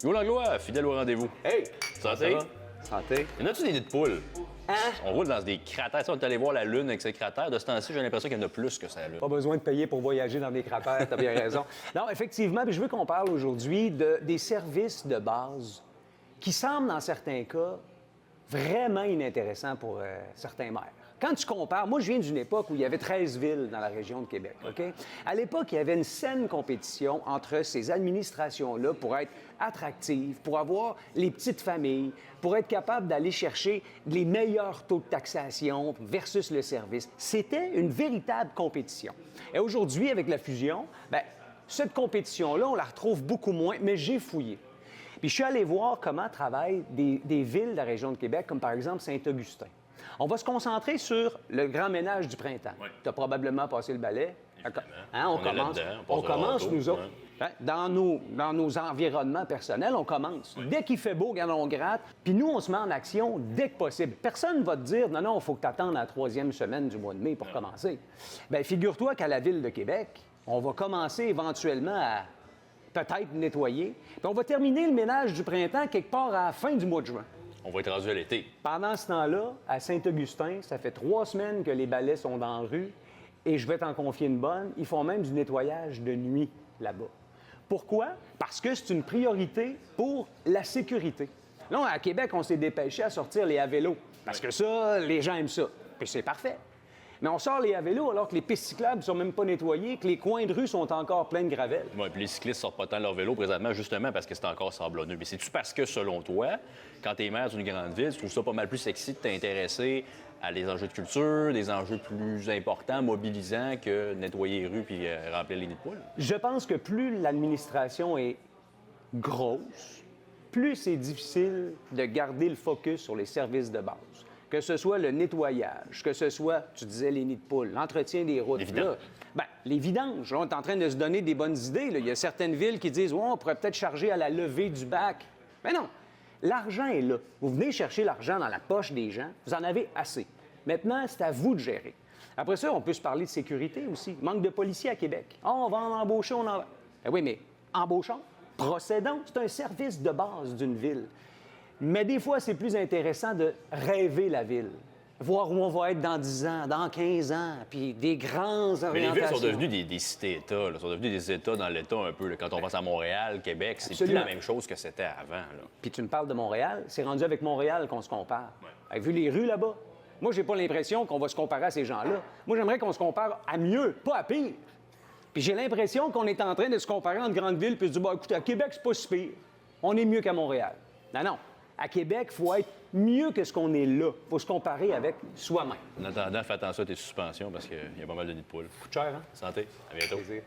Hugo Langlois, fidèle au rendez-vous. Hey! Santé. Santé. Y en a-tu des nids de poules? Hein? On roule dans des cratères. Tu sais, on est allé voir la Lune avec ces cratères. De ce temps-ci, j'ai l'impression qu'il y en a plus que ça, la Lune. Pas besoin de payer pour voyager dans des cratères, t'as bien raison. Non, effectivement, puis je veux qu'on parle aujourd'hui des services de base qui semblent, dans certains cas, vraiment inintéressants pour certains maires. Quand tu compares, moi, je viens d'une époque où il y avait 13 villes dans la région de Québec, OK? À l'époque, il y avait une saine compétition entre ces administrations-là pour être attractives, pour avoir les petites familles, pour être capable d'aller chercher les meilleurs taux de taxation versus le service. C'était une véritable compétition. Et aujourd'hui, avec la fusion, bien, cette compétition-là, on la retrouve beaucoup moins, mais j'ai fouillé. Puis je suis allé voir comment travaillent des villes de la région de Québec, comme par exemple Saint-Augustin. On va se concentrer sur le grand ménage du printemps. Oui. Tu as probablement passé le balai. Hein, On est là-dedans, on on passe commence, tantôt, nous autres. ouais. Hein, dans nos environnements personnels, on commence. Dès qu'il fait beau, regarde, on gratte. Puis nous, on se met en action dès que possible. Personne ne va te dire, non, non, il faut que tu attendes la 3e semaine du mois de mai pour commencer. Bien, figure-toi qu'à la Ville de Québec, on va commencer éventuellement à peut-être nettoyer. Puis on va terminer le ménage du printemps quelque part à la fin du mois de juin. On va être rendu à l'été. Pendant ce temps-là, à Saint-Augustin, ça fait 3 semaines que les balais sont dans la rue et je vais t'en confier une bonne, ils font même du nettoyage de nuit là-bas. Pourquoi? Parce que c'est une priorité pour la sécurité. Là, à Québec, on s'est dépêché à sortir les à vélo parce que ça, les gens aiment ça. Puis c'est parfait. Mais on sort les à vélo alors que les pistes cyclables ne sont même pas nettoyées, que les coins de rue sont encore pleins de gravelle. Oui, puis les cyclistes sortent pas tant leur vélo présentement, justement parce que c'est encore sablonneux. Mais c'est-tu parce que, selon toi, quand t'es maire d'une grande ville, tu trouves ça pas mal plus sexy de t'intéresser à des enjeux de culture, des enjeux plus importants, mobilisants que nettoyer les rues puis remplir les nids de poules? Je pense que plus l'administration est grosse, plus c'est difficile de garder le focus sur les services de base. Que ce soit le nettoyage, que ce soit, tu disais, les nids de poules, l'entretien des routes. Les vidanges. Là, bien, les vidanges, là, on est en train de se donner des bonnes idées. Là. Il y a certaines villes qui disent, ouais, on pourrait peut-être charger à la levée du bac. Mais non, l'argent est là. Vous venez chercher l'argent dans la poche des gens, vous en avez assez. Maintenant, c'est à vous de gérer. Après ça, on peut se parler de sécurité aussi. Manque de policiers à Québec. Ah, on va en embaucher, on en va. Ben oui, mais embauchons, procédons. C'est un service de base d'une ville. Mais des fois, c'est plus intéressant de rêver la ville. Voir où on va être dans 10 ans, dans 15 ans, puis des grands orientations. Mais les villes sont devenues des cités-États, là, sont devenues des États dans l'État un peu. Là. Quand on pense à Montréal, Québec, c'est plus Absolument. la même chose que c'était avant. Là. Puis tu me parles de Montréal, c'est rendu avec Montréal qu'on se compare. Avez-vous vu les rues là-bas? Moi, j'ai pas l'impression qu'on va se comparer à ces gens-là. Moi, j'aimerais qu'on se compare à mieux, pas à pire. Puis j'ai l'impression qu'on est en train de se comparer entre grandes villes puis de dire, bah, écoute, à Québec, c'est pas si pire. On est mieux qu'à Montréal. Non, non. À Québec, il faut être mieux que ce qu'on est là. Il faut se comparer avec soi-même. En attendant, fais attention à tes suspensions parce qu'il y a pas mal de nids de poules. Coûte cher, hein? Santé, à bientôt. Plaisir.